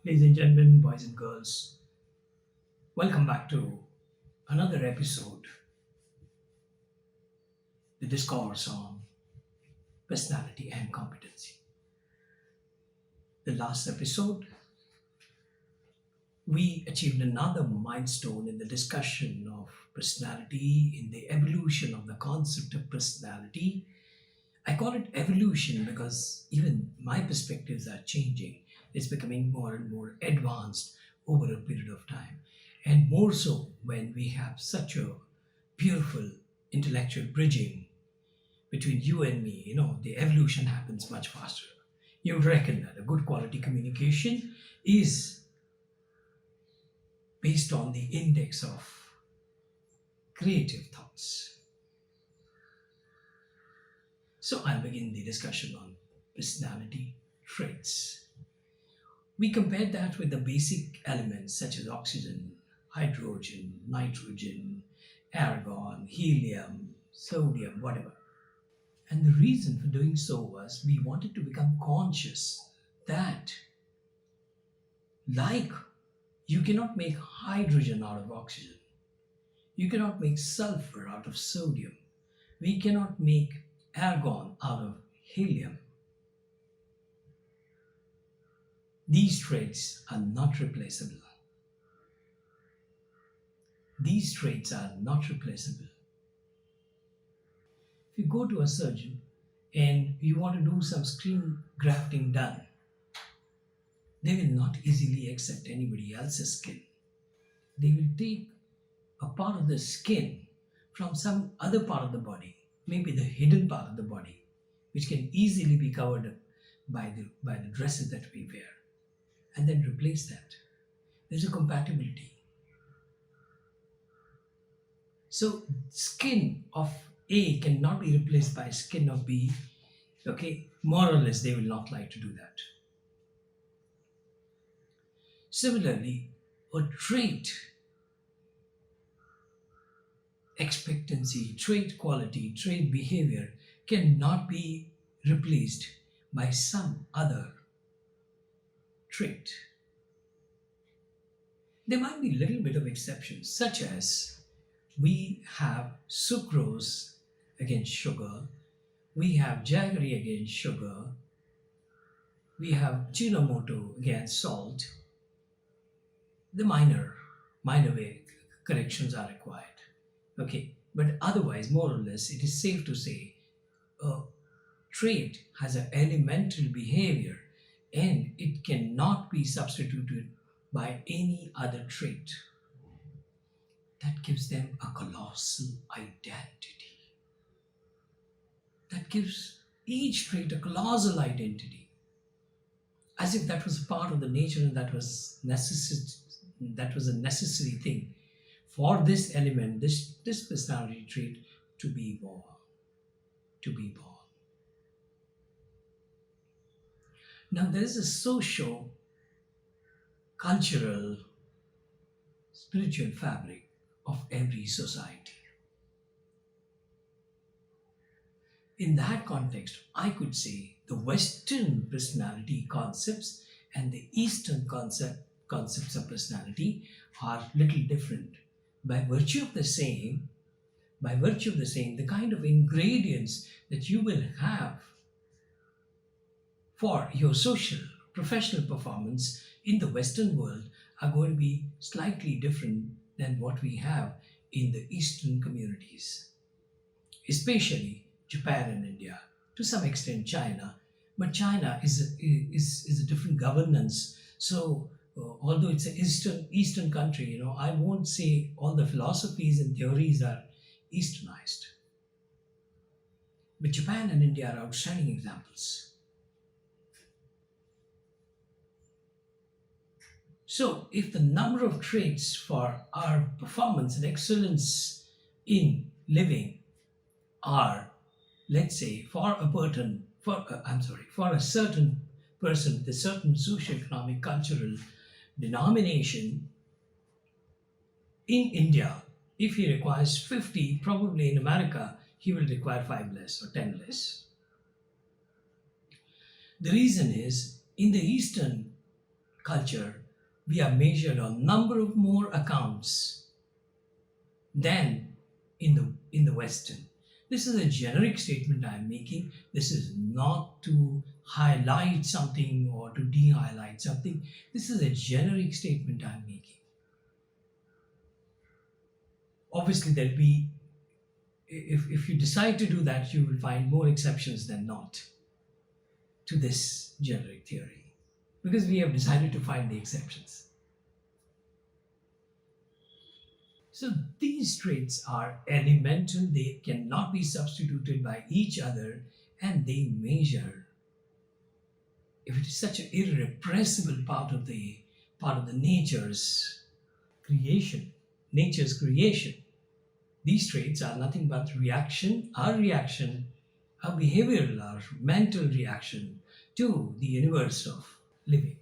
Ladies and gentlemen, boys and girls, welcome back to another episode, the discourse on personality and competency. The last episode, we achieved another milestone in the discussion of personality, in the evolution of the concept of personality. I call it evolution because even my perspectives are changing. It's becoming more and more advanced over a period of time. And more so when we have such a beautiful intellectual bridging between you and me, the evolution happens much faster. You would reckon that a good quality communication is based on the index of creative thoughts. So I'll begin the discussion on personality traits. We compared that with the basic elements such as oxygen, hydrogen, nitrogen, argon, helium, sodium, whatever. And the reason for doing so was we wanted to become conscious that, like you cannot make hydrogen out of oxygen, you cannot make sulfur out of sodium, we cannot make argon out of helium. These traits are not replaceable. These traits are not replaceable. If you go to a surgeon and you want to do some skin grafting done, they will not easily accept anybody else's skin. They will take a part of the skin from some other part of the body, maybe the hidden part of the body, which can easily be covered by the dresses that we wear, and then replace that. There's a compatibility. So skin of A cannot be replaced by skin of B. Okay, more or less they will not like to do that. Similarly, a trait, expectancy, trait quality, trait behavior cannot be replaced by some other trait. There might be a little bit of exceptions, such as we have sucrose against sugar, we have jaggery against sugar, we have Ajinomoto against salt. The minor way corrections are required. Okay, but otherwise, more or less, it is safe to say a trait has an elemental behavior and it cannot be substituted by any other trait. That gives them a colossal identity. That gives each trait a colossal identity. As if that was a part of the nature and that was a necessary thing for this element, this personality trait to be born. To be born. Now there is a socio cultural spiritual fabric of every society. In that context, I could say the Western personality concepts and the Eastern concepts of personality are little different. By virtue of the same, the kind of ingredients that you will have for your social, professional performance in the Western world are going to be slightly different than what we have in the Eastern communities, especially Japan and India, to some extent China. But China is a different governance. So although it's an Eastern country, I won't say all the philosophies and theories are Easternized. But Japan and India are outstanding examples. So, if the number of traits for our performance and excellence in living are, let's say, for a certain person with a certain socio-economic cultural denomination in India, if he requires 50, probably in America he will require 5 less or 10 less. The reason is in the Eastern culture, we are measured on number of more accounts than in the Western. This is a generic statement I'm making. This is not to highlight something or to de-highlight something. This is a generic statement I'm making. Obviously, there'll be, if you decide to do that, you will find more exceptions than not to this generic theory, because we have decided to find the exceptions. So these traits are elemental, they cannot be substituted by each other, and they measure. If it is such an irrepressible part of the nature's creation, these traits are nothing but reaction, our behavioral, our mental reaction to the universe of living.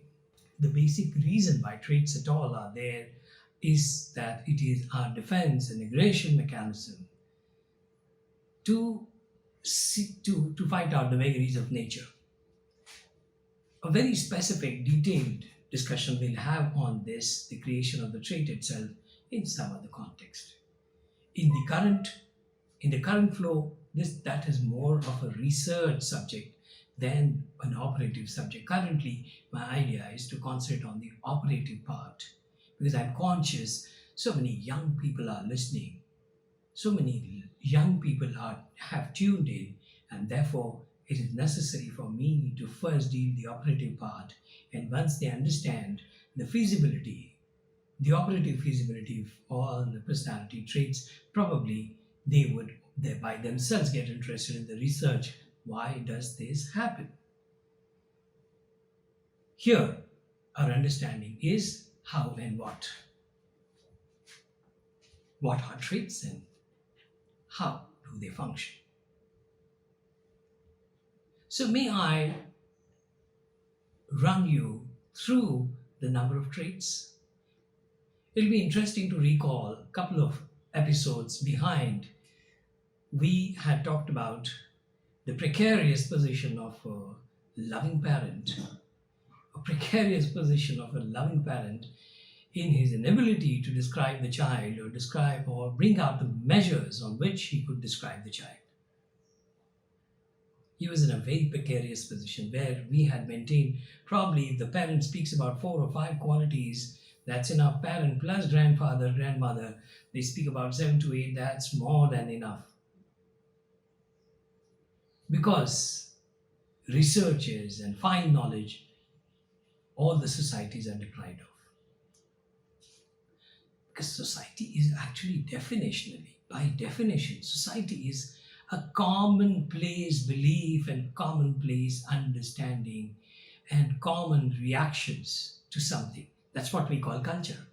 The basic reason why traits at all are there is that it is our defense and aggression mechanism to to fight out the vagaries of nature. A very specific, detailed discussion we'll have on this, the creation of the trait itself, in some other context. In the current flow, that is more of a research subject than an operative subject. Currently, my idea is to concentrate on the operative part, because I'm conscious so many young people are listening, so many young people have tuned in, and therefore it is necessary for me to first deal the operative part. And once they understand the feasibility, the operative feasibility of all the personality traits, probably they would by themselves get interested in the research. Why does this happen? Here, our understanding is how and what. What are traits and how do they function? So, may I run you through the number of traits? It'll be interesting to recall a couple of episodes behind. We had talked about the precarious position of a loving parent, in his inability to describe the child, or describe or bring out the measures on which he could describe the child. He was in a very precarious position where we had maintained, probably if the parent speaks about 4 or 5 qualities, that's enough. Parent plus grandfather, grandmother, they speak about 7 to 8, that's more than enough. Because researches and fine knowledge, all the societies are deprived of. Because society is actually by definition, society is a commonplace belief and commonplace understanding and common reactions to something. That's what we call culture.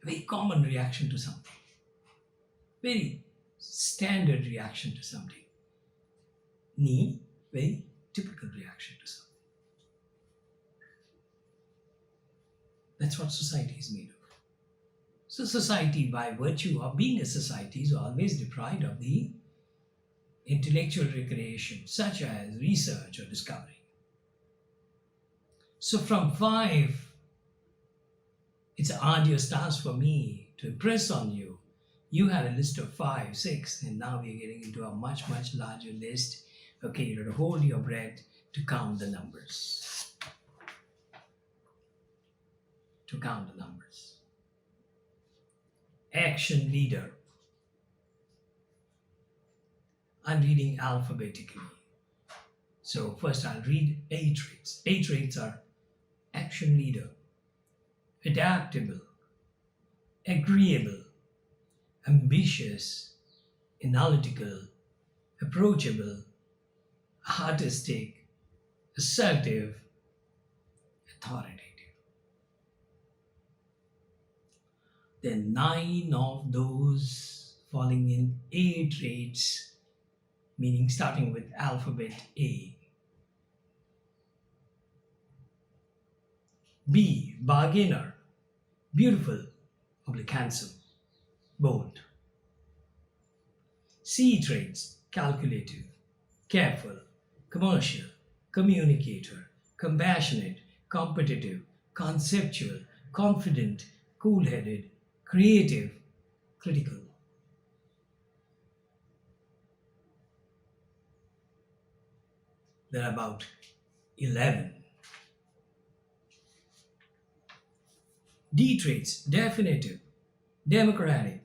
A very common reaction to something. Very standard reaction to something. Very typical reaction to something. That's what society is made of. So society, by virtue of being a society, is always deprived of the intellectual recreation, such as research or discovery. So from 5, it's an arduous task for me to impress on you. You had a list of 5, 6, and now we're getting into a much, much larger list. Okay, you have to hold your breath to count the numbers. Action leader. I'm reading alphabetically. So first I'll read A traits. A traits are action leader, adaptable, agreeable, ambitious, analytical, approachable, artistic, assertive, authoritative. Then 9 of those falling in A traits, meaning starting with alphabet A. B, bargainer, beautiful, handsome, bold. C traits, calculative, careful, commercial, communicator, compassionate, competitive, conceptual, confident, cool headed, creative, critical. There are about 11. D traits: definitive, democratic,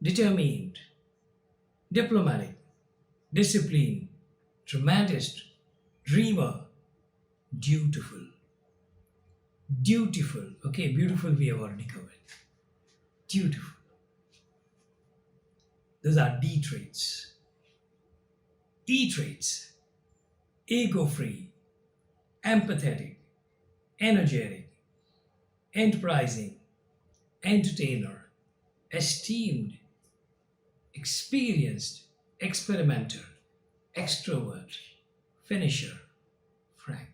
determined, diplomatic, disciplined, dramatist, dreamer, dutiful. Dutiful. Okay, beautiful we have already covered. Dutiful. Those are D traits. E traits: ego free, empathetic, energetic, enterprising, entertainer, esteemed, experienced, experimenter, extrovert, finisher, frank.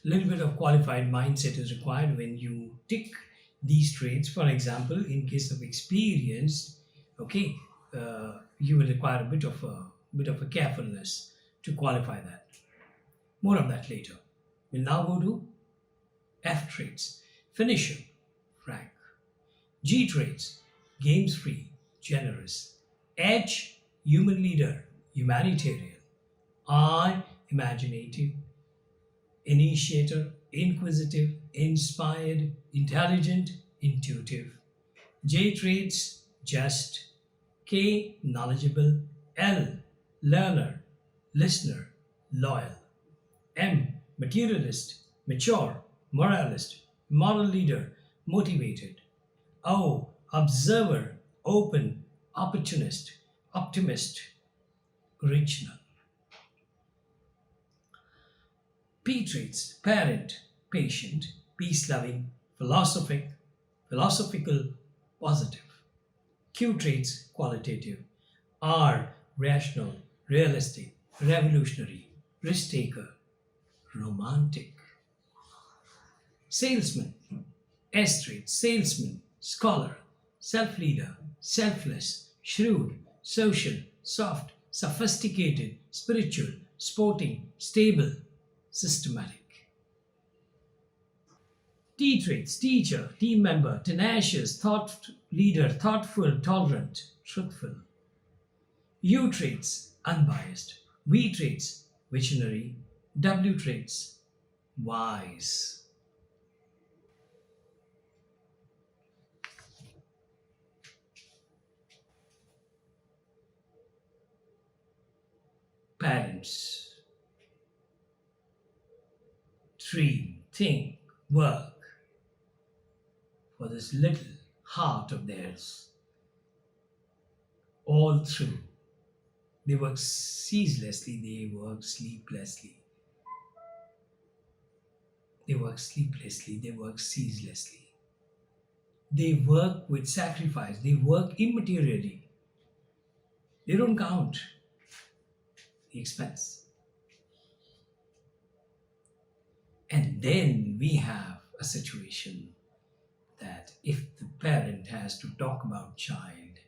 Little bit of qualified mindset is required when you tick these traits. For example, in case of experience, okay, you will require a bit of a carefulness to qualify that. More of that later. We'll now go to F traits: finisher, frank. G traits: games free, generous. H, human leader, humanitarian. I, imaginative, initiator, inquisitive, inspired, intelligent, intuitive. J traits: just. K, knowledgeable. L, learner, listener, loyal. M, materialist, mature, moralist, moral leader, motivated. O, observer, open, opportunist, optimist, original. P traits: parent, patient, peace loving, philosophical, positive. Q traits: qualitative. R, rational, realistic, revolutionary, risk taker, romantic. Salesman: S traits: salesman, scholar, self leader, selfless, shrewd, social, soft, sophisticated, spiritual, sporting, stable, systematic. T traits: teacher, team member, tenacious, thought leader, thoughtful, tolerant, truthful. U traits: unbiased. V traits: visionary. W traits: wise. Parents: dream, think, work for this little heart of theirs all through. They work ceaselessly, they work sleeplessly. They work sleeplessly, they work ceaselessly. They work with sacrifice, they work immaterially. They don't count the expense. And then we have a situation that if the parent has to talk about child,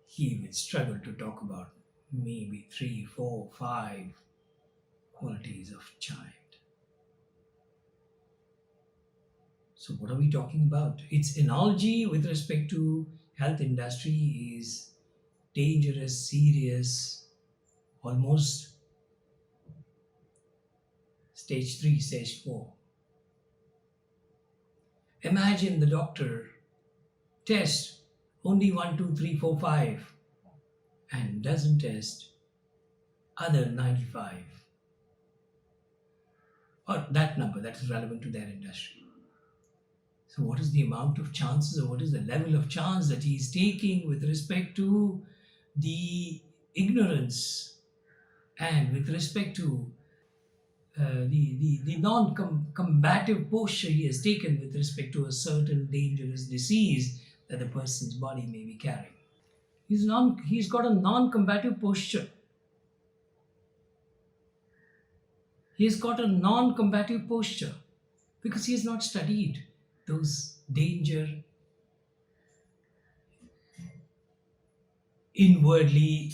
he will struggle to talk about maybe three, four, five qualities of child. So what are we talking about? Its analogy with respect to health industry is dangerous, serious, almost stage 3, stage 4. Imagine the doctor tests only 1, 2, 3, 4, 5 and doesn't test other 95 or that number that is relevant to their industry. So, what is the amount of chances, or what is the level of chance that he is taking with respect to the ignorance and with respect to the non-combative posture he has taken with respect to a certain dangerous disease that the person's body may be carrying? He's got a non-combative posture. He's got a non-combative posture because he has not studied those danger inwardly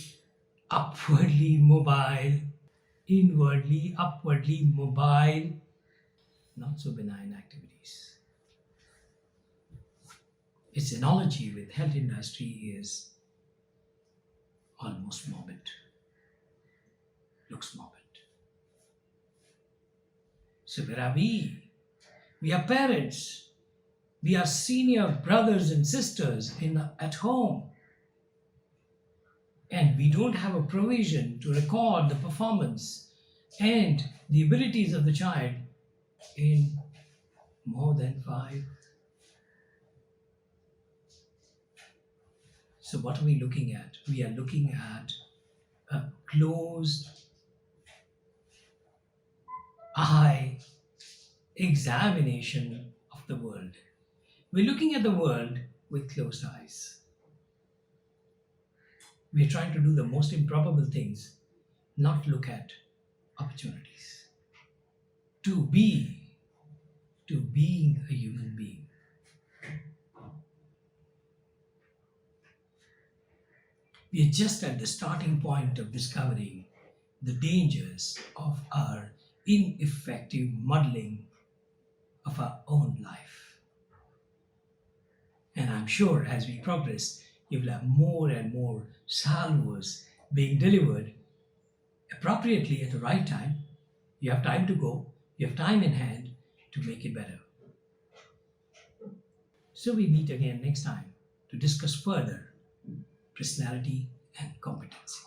upwardly mobile, inwardly, upwardly mobile, not so benign activities. Its analogy with health industry is almost morbid, looks morbid. So where are we? We are parents. We are senior brothers and sisters at home. And we don't have a provision to record the performance and the abilities of the child in more than five. So, what are we looking at? We are looking at a closed eye examination of the world. We're looking at the world with closed eyes. We're trying to do the most improbable things, not look at opportunities. To be, to being a human being. We are just at the starting point of discovering the dangers of our ineffective modeling of our own life. And I'm sure as we progress, you will have more and more salvos being delivered appropriately at the right time. You have time to go, you have time in hand to make it better. So we meet again next time to discuss further personality and competency.